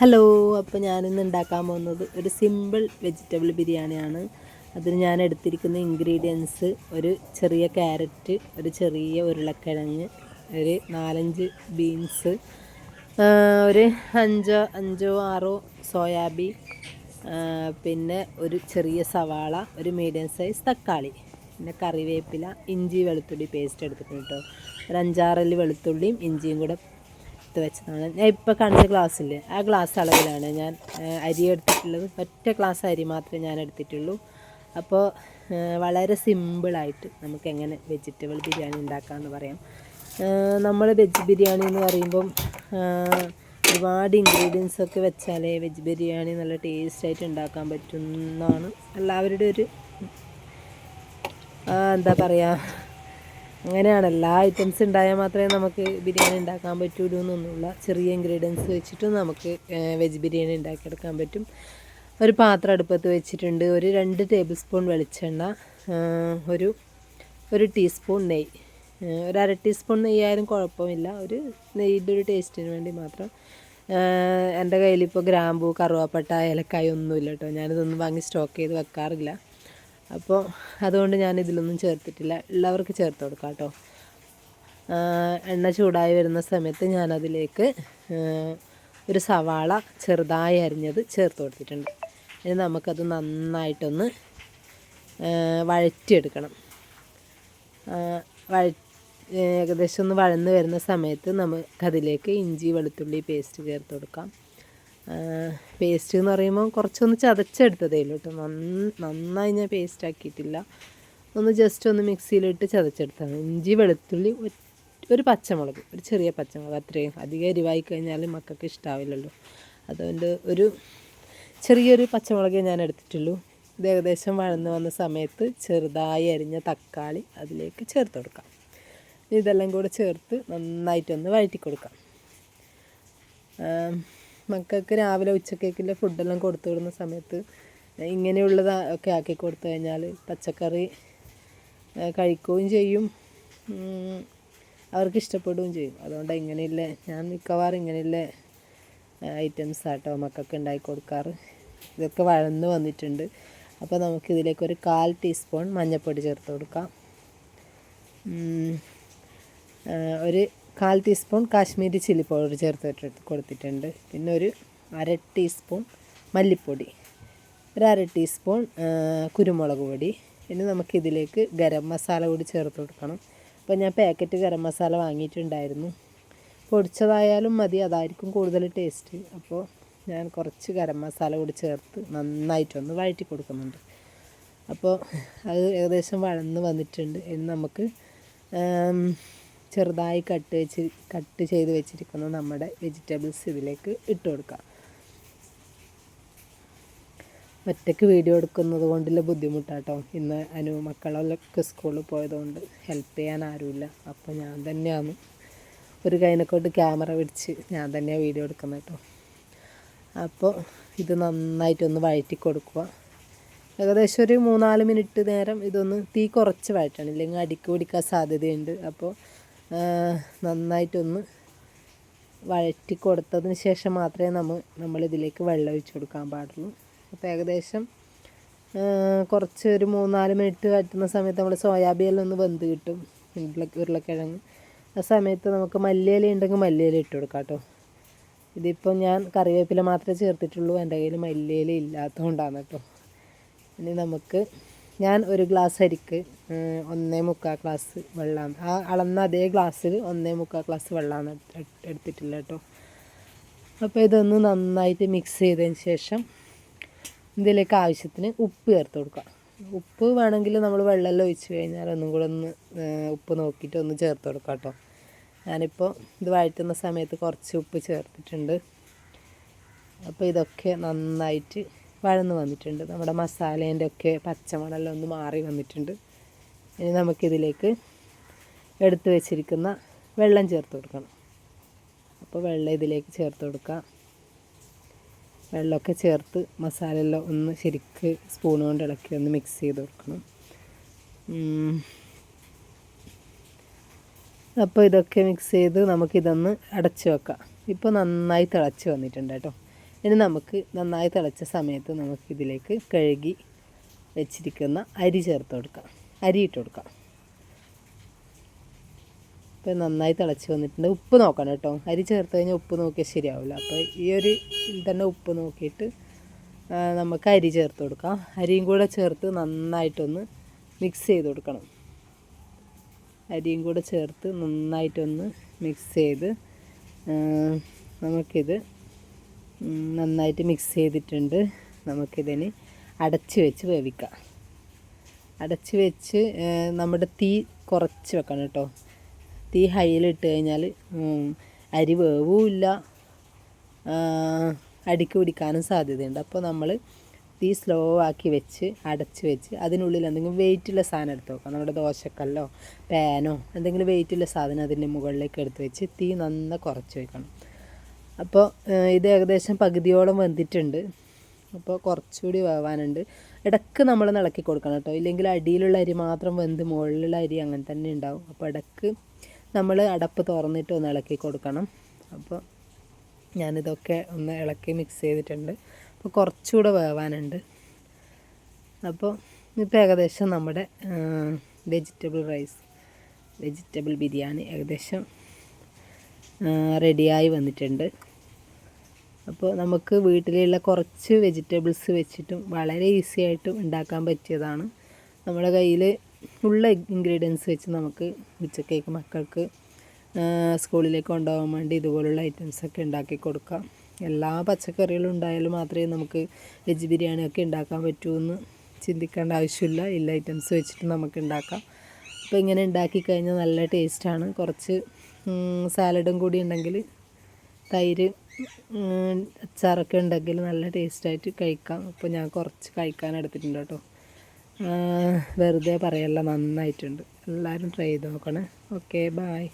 Hello, അപ്പോൾ ഞാനിന്ന് ഉണ്ടാക്കാൻ പോകുന്നത് ഒരു സിമ്പിൾ വെജിറ്റബിൾ ബിരിയാണിയാണ്. അതിന് ഞാൻ എടുത്തിരിക്കുന്ന ഇൻഗ്രീഡിയൻസ് ഒരു ചെറിയ ക്യാരറ്റ്, ഒരു ചെറിയ ഉരുളക്കിഴങ്ങ്, ഒരു 4-5 ബീൻസ്, ഒരു അഞ്ചോ ആറോ സോയാബീൻ, പിന്നെ ഒരു ചെറിയ സവാള, ഒരു മീഡിയം സൈസ് തക്കാളി, പിന്നെ കറിവേപ്പില, ഇഞ്ചി വെളുത്തുള്ളി പേസ്റ്റ് എടുത്തിട്ടുണ്ട് കേട്ടോ. ഒരു 5-6 വെളുത്തുള്ളിയും ഇഞ്ചിയും കൂടെ വെച്ചതാണ്. ഞാൻ ഇപ്പോൾ കാണിച്ച ഗ്ലാസ്സില്ലേ, ആ ഗ്ലാസ് അളവിലാണ് ഞാൻ അരി എടുത്തിട്ടുള്ളത്. ഒറ്റ ഗ്ലാസ് അരി മാത്രമേ ഞാൻ എടുത്തിട്ടുള്ളൂ. അപ്പോൾ വളരെ സിമ്പിളായിട്ട് നമുക്ക് എങ്ങനെ വെജിറ്റബിൾ ബിരിയാണി ഉണ്ടാക്കാമെന്ന് പറയാം. നമ്മൾ വെജ് ബിരിയാണി എന്ന് പറയുമ്പം ഒരുപാട് ഇൻഗ്രീഡിയൻസ് ഒക്കെ വെച്ചാലേ വെജ് ബിരിയാണി നല്ല ടേസ്റ്റായിട്ട് ഉണ്ടാക്കാൻ പറ്റുന്നതാണ് എല്ലാവരുടെ ഒരു എന്താ പറയുക, അങ്ങനെയാണ്. എല്ലാ ഐറ്റംസ് ഉണ്ടായാൽ മാത്രമേ നമുക്ക് ബിരിയാണി ഉണ്ടാക്കാൻ പറ്റുള്ളൂ എന്നൊന്നുമില്ല. ചെറിയ ഇൻഗ്രീഡിയൻസ് വെച്ചിട്ടും നമുക്ക് വെജ് ബിരിയാണി ഉണ്ടാക്കിയെടുക്കാൻ പറ്റും. ഒരു പാത്രം അടുപ്പത്ത് വെച്ചിട്ടുണ്ട്. ഒരു 2 ടേബിൾ സ്പൂൺ വെളിച്ചെണ്ണ, ഒരു ടീസ്പൂൺ നെയ്യ്, ഒരു 1/2 ടീസ്പൂൺ നെയ്യായാലും കുഴപ്പമില്ല. ഒരു നെയ്യുടെ ഒരു ടേസ്റ്റിന് വേണ്ടി മാത്രം. എൻ്റെ കയ്യിലിപ്പോൾ ഗ്രാമ്പൂ, കറുവാപ്പട്ട, ഏലക്കായ ഒന്നുമില്ല കേട്ടോ. ഞാനിതൊന്നും വാങ്ങി സ്റ്റോക്ക് ചെയ്ത് വെക്കാറില്ല. അപ്പോൾ അതുകൊണ്ട് ഞാനിതിലൊന്നും ചേർത്തിട്ടില്ല. ഉള്ളവർക്ക് ചേർത്ത് കൊടുക്കാം കേട്ടോ. എണ്ണ ചൂടായി വരുന്ന സമയത്ത് ഞാനതിലേക്ക് ഒരു സവാള ചെറുതായി അരിഞ്ഞത് ചേർത്ത് കൊടുത്തിട്ടുണ്ട്. ഇനി നമുക്കത് നന്നായിട്ടൊന്ന് വഴറ്റിയെടുക്കണം. ഏകദേശം ഒന്ന് വഴന്ന് വരുന്ന സമയത്ത് നമുക്കതിലേക്ക് ഇഞ്ചി വെളുത്തുള്ളി പേസ്റ്റ് ചേർത്ത് കൊടുക്കാം. പേസ്റ്റ് എന്ന് പറയുമ്പോൾ കുറച്ചൊന്ന് ചതച്ചെടുത്തതേ ഉള്ളൂ കേട്ടോ. നന്നായി ഞാൻ പേസ്റ്റ് ആക്കിയിട്ടില്ല. ഒന്ന് ജസ്റ്റ് ഒന്ന് മിക്സിയിലിട്ട് ചതച്ചെടുത്താണ്. ഇഞ്ചി വെളുത്തുള്ളി, ഒരു പച്ചമുളക്, ഒരു ചെറിയ പച്ചമുളക്, അത്രയും. അധികം എരിവായി കഴിഞ്ഞാൽ മക്കൾക്ക് ഇഷ്ടാവില്ലല്ലോ. അതുകൊണ്ട് ഒരു ചെറിയൊരു പച്ചമുളകേ ഞാൻ എടുത്തിട്ടുള്ളൂ. ഇത് ഏകദേശം വഴന്ന് വന്ന സമയത്ത് ചെറുതായി അരിഞ്ഞ തക്കാളി അതിലേക്ക് ചേർത്ത് കൊടുക്കാം. ഇതെല്ലാം കൂടെ ചേർത്ത് നന്നായിട്ടൊന്ന് വഴറ്റി കൊടുക്കാം. മക്കൾക്ക് രാവിലെ ഉച്ചക്കേക്കുള്ള ഫുഡെല്ലാം കൊടുത്തു വിടുന്ന സമയത്ത് ഇങ്ങനെയുള്ളത് ഒക്കെ ആക്കി കൊടുത്തു കഴിഞ്ഞാൽ പച്ചക്കറി കഴിക്കുകയും ചെയ്യും, അവർക്ക് ഇഷ്ടപ്പെടുകയും ചെയ്യും. അതുകൊണ്ട് ഇങ്ങനെയുള്ള ഞാൻ മിക്കവാറും ഇങ്ങനെയുള്ള ഐറ്റംസ് ആട്ടോ മക്കൾക്ക് ഉണ്ടാക്കി കൊടുക്കാറ്. ഇതൊക്കെ വഴന്ന് വന്നിട്ടുണ്ട്. അപ്പോൾ നമുക്കിതിലേക്ക് ഒരു 1/4 ടീസ്പൂൺ മഞ്ഞൾപ്പൊടി ചേർത്ത് കൊടുക്കാം. ഒരു 1/4 ടീസ്പൂൺ കാശ്മീരി ചില്ലി പൗഡർ ചേർത്ത് കൊടുത്തിട്ടുണ്ട്. പിന്നെ ഒരു 1/2 ടീസ്പൂൺ മല്ലിപ്പൊടി, ഒരു 1/2 ടീസ്പൂൺ കുരുമുളക് പൊടി. ഇനി നമുക്കിതിലേക്ക് ഗരം മസാല കൂടി ചേർത്ത് കൊടുക്കണം. അപ്പോൾ ഞാൻ പാക്കറ്റ് ഗരം മസാല വാങ്ങിയിട്ടുണ്ടായിരുന്നു. പൊടിച്ചതായാലും മതി, അതായിരിക്കും കൂടുതൽ ടേസ്റ്റ്. അപ്പോൾ ഞാൻ കുറച്ച് ഗരം മസാല കൂടി ചേർത്ത് നന്നായിട്ടൊന്ന് വഴറ്റി കൊടുക്കുന്നുണ്ട്. അപ്പോൾ അത് ഏകദേശം വഴന്ന് വന്നിട്ടുണ്ട്. ഇനി നമുക്ക് ചെറുതായി കട്ട് ചെയ്ത് വെച്ചിരിക്കുന്ന നമ്മുടെ വെജിറ്റബിൾസ് ഇതിലേക്ക് ഇട്ട് കൊടുക്കാം. ഒറ്റയ്ക്ക് വീഡിയോ എടുക്കുന്നത് കൊണ്ടുള്ള ബുദ്ധിമുട്ടാട്ടോ. ഇന്ന് മക്കളൊക്കെ സ്കൂളിൽ പോയതുകൊണ്ട് ഹെൽപ്പ് ചെയ്യാൻ ആരുമില്ല. അപ്പോൾ ഞാൻ തന്നെയാണ് ഒരു കൈനെക്കൊണ്ട് ക്യാമറ പിടിച്ച് ഞാൻ തന്നെയാണ് വീഡിയോ എടുക്കുന്നത് കേട്ടോ. അപ്പോൾ ഇത് നന്നായിട്ടൊന്ന് വഴറ്റി കൊടുക്കുക. ഏകദേശം ഒരു 3-4 മിനിറ്റ് നേരം ഇതൊന്ന് തീ കുറച്ച് വഴറ്റണം, ഇല്ലെങ്കിൽ അടിക്ക് പിടിക്കാൻ സാധ്യതയുണ്ട്. അപ്പോൾ നന്നായിട്ടൊന്ന് വഴറ്റി കൊടുത്തതിന് ശേഷം മാത്രമേ നമ്മളിതിലേക്ക് വെള്ളം ഒഴിച്ച് കൊടുക്കാൻ പാടുള്ളൂ. അപ്പോൾ ഏകദേശം കുറച്ച് ഒരു 3-4 മിനിറ്റ് വഴറ്റുന്ന സമയത്ത് നമ്മൾ സോയാബീനെല്ലാം ഒന്ന് വെന്ത് കിട്ടും, ഉരുളക്കിഴങ്ങ്. ആ സമയത്ത് നമുക്ക് മല്ലിയില ഉണ്ടെങ്കിൽ മല്ലിയില ഇട്ട് കൊടുക്കാം കേട്ടോ. ഇതിപ്പോൾ ഞാൻ കറിവേപ്പില മാത്രമേ ചേർത്തിട്ടുള്ളൂ, എൻ്റെ കയ്യിൽ മല്ലിയില ഇല്ലാത്തതുകൊണ്ടാണ് കേട്ടോ. ഇനി ഞാൻ ഒരു ഗ്ലാസ് അരിക്ക് 1.25 ഗ്ലാസ് വെള്ളമാണ്, ആ അളന്ന അതേ ഗ്ലാസ്സിൽ 1.25 ഗ്ലാസ് വെള്ളമാണ് എടുത്തിട്ടില്ല കേട്ടോ. അപ്പോൾ ഇതൊന്ന് നന്നായിട്ട് മിക്സ് ചെയ്തതിന് ശേഷം ഇതിലേക്ക് ആവശ്യത്തിന് ഉപ്പ് ചേർത്ത് കൊടുക്കുക. ഉപ്പ് വേണമെങ്കിൽ നമ്മൾ വെള്ളമെല്ലാം ഒഴിച്ച് കഴിഞ്ഞാൽ ഒന്നും കൂടെ ഒന്ന് ഉപ്പ് നോക്കിയിട്ട് ഒന്ന് ചേർത്ത് കൊടുക്കാം കേട്ടോ. ഞാനിപ്പോൾ ഇത് വഴറ്റുന്ന സമയത്ത് കുറച്ച് ഉപ്പ് ചേർത്തിട്ടുണ്ട്. അപ്പോൾ ഇതൊക്കെ നന്നായിട്ട് വഴന്ന് വന്നിട്ടുണ്ട്. നമ്മുടെ മസാലേൻ്റെ ഒക്കെ പച്ചമണമെല്ലാം ഒന്ന് മാറി വന്നിട്ടുണ്ട്. ഇനി നമുക്കിതിലേക്ക് എടുത്ത് വെച്ചിരിക്കുന്ന വെള്ളം ചേർത്ത് കൊടുക്കണം. അപ്പോൾ വെള്ളം ഇതിലേക്ക് ചേർത്ത് കൊടുക്കാം. വെള്ളമൊക്കെ ചേർത്ത് മസാലയെല്ലാം ഒന്ന് ശരിക്ക് സ്പൂൺ കൊണ്ട് ഇളക്കി ഒന്ന് മിക്സ് ചെയ്ത് കൊടുക്കണം. അപ്പോൾ ഇതൊക്കെ മിക്സ് ചെയ്ത് നമുക്കിതൊന്ന് അടച്ച് വെക്കാം. ഇപ്പോൾ നന്നായി തിളച്ച് വന്നിട്ടുണ്ട് കേട്ടോ. ഇനി നമുക്ക് നന്നായി തിളച്ച സമയത്ത് നമുക്കിതിലേക്ക് കഴുകി വെച്ചിരിക്കുന്ന അരി ചേർത്ത് കൊടുക്കാം, അരി ഇട്ട് കൊടുക്കാം. ഇപ്പോൾ നന്നായി തിളച്ച് വന്നിട്ടുണ്ട്. ഉപ്പ് നോക്കണം കേട്ടോ, അരി ചേർത്ത് കഴിഞ്ഞാൽ ഉപ്പ് നോക്കിയാൽ ശരിയാവില്ല. അപ്പോൾ ഈ ഒരു ഇതിൽ തന്നെ ഉപ്പ് നോക്കിയിട്ട് നമുക്ക് അരി ചേർത്ത് കൊടുക്കാം. അരിയും കൂടെ ചേർത്ത് നന്നായിട്ടൊന്ന് മിക്സ് ചെയ്ത് കൊടുക്കണം. അരിയും കൂടെ ചേർത്ത് നന്നായിട്ടൊന്ന് മിക്സ് ചെയ്ത് നമുക്കിത് നന്നായിട്ട് മിക്സ് ചെയ്തിട്ടുണ്ട്. നമുക്കിതിന് അടച്ച് വെച്ച് വേവിക്കാം. അടച്ച് വെച്ച് നമ്മുടെ തീ കുറച്ച് വെക്കണം കേട്ടോ. തീ ഹൈയിലിട്ട് കഴിഞ്ഞാൽ അരി വേവുമില്ല, അടിക്ക് പിടിക്കാനും സാധ്യതയുണ്ട്. അപ്പോൾ നമ്മൾ തീ സ്ലോ ആക്കി വെച്ച് അടച്ച് വെച്ച് അതിനുള്ളിൽ എന്തെങ്കിലും വെയിറ്റുള്ള സാധനം എടുത്ത് വെക്കാം. നമ്മുടെ ദോശക്കല്ലോ പാനോ എന്തെങ്കിലും വെയിറ്റുള്ള സാധനം അതിൻ്റെ മുകളിലേക്ക് എടുത്ത് വെച്ച് തീ നന്നായി കുറച്ച് വെക്കണം. അപ്പോൾ ഇത് ഏകദേശം പകുതിയോളം വെന്തിട്ടുണ്ട്. അപ്പോൾ കുറച്ചുകൂടി വേവാനുണ്ട്. ഇടയ്ക്ക് നമ്മൾ ഇളക്കി കൊടുക്കണം കേട്ടോ, ഇല്ലെങ്കിൽ അടിയിലുള്ള അരി മാത്രം വെന്ത് മുകളിലുള്ള അരി അങ്ങനെ തന്നെ ഉണ്ടാവും. അപ്പോൾ ഇടയ്ക്ക് നമ്മൾ അടപ്പ് തുറന്നിട്ട് ഒന്ന് ഇളക്കി കൊടുക്കണം. അപ്പോൾ ഞാനിതൊക്കെ ഒന്ന് ഇളക്കി മിക്സ് ചെയ്തിട്ടുണ്ട്. അപ്പോൾ കുറച്ചുകൂടെ വേവാനുണ്ട്. അപ്പോൾ ഇപ്പോൾ ഏകദേശം നമ്മുടെ വെജിറ്റബിൾ ബിരിയാണി ഏകദേശം റെഡിയായി വന്നിട്ടുണ്ട്. അപ്പോൾ നമുക്ക് വീട്ടിലുള്ള കുറച്ച് വെജിറ്റബിൾസ് വെച്ചിട്ടും വളരെ ഈസി ആയിട്ടും ഉണ്ടാക്കാൻ പറ്റിയതാണ്. നമ്മുടെ കയ്യിൽ ഉള്ള ഇൻഗ്രീഡിയൻസ് വെച്ച് നമുക്ക് ഉച്ചക്കേക്ക് മക്കൾക്ക് സ്കൂളിലേക്ക് കൊണ്ടുപോകാൻ വേണ്ടി ഇതുപോലുള്ള ഐറ്റംസൊക്കെ ഉണ്ടാക്കി കൊടുക്കാം. എല്ലാ പച്ചക്കറികളും ഉണ്ടായാലും മാത്രമേ നമുക്ക് വെജ് ബിരിയാണിയൊക്കെ ഉണ്ടാക്കാൻ പറ്റുമെന്ന് ചിന്തിക്കേണ്ട ആവശ്യമില്ല. എല്ലാ ഐറ്റംസ് വെച്ചിട്ട് നമുക്ക് ഉണ്ടാക്കാം. അപ്പോൾ ഇങ്ങനെ ഉണ്ടാക്കി കഴിഞ്ഞാൽ നല്ല ടേസ്റ്റാണ്. കുറച്ച് സാലഡും കൂടി ഉണ്ടെങ്കിൽ, തൈര് അച്ചാറൊക്കെ ഉണ്ടെങ്കിൽ നല്ല ടേസ്റ്റായിട്ട് കഴിക്കാം. അപ്പോൾ ഞാൻ കുറച്ച് കഴിക്കാൻ എടുത്തിട്ടുണ്ട് കേട്ടോ, വെറുതെ പറയല്ല, നന്നായിട്ടുണ്ട്. എല്ലാവരും ട്രൈ ചെയ്ത് നോക്കണേ. Okay, bye.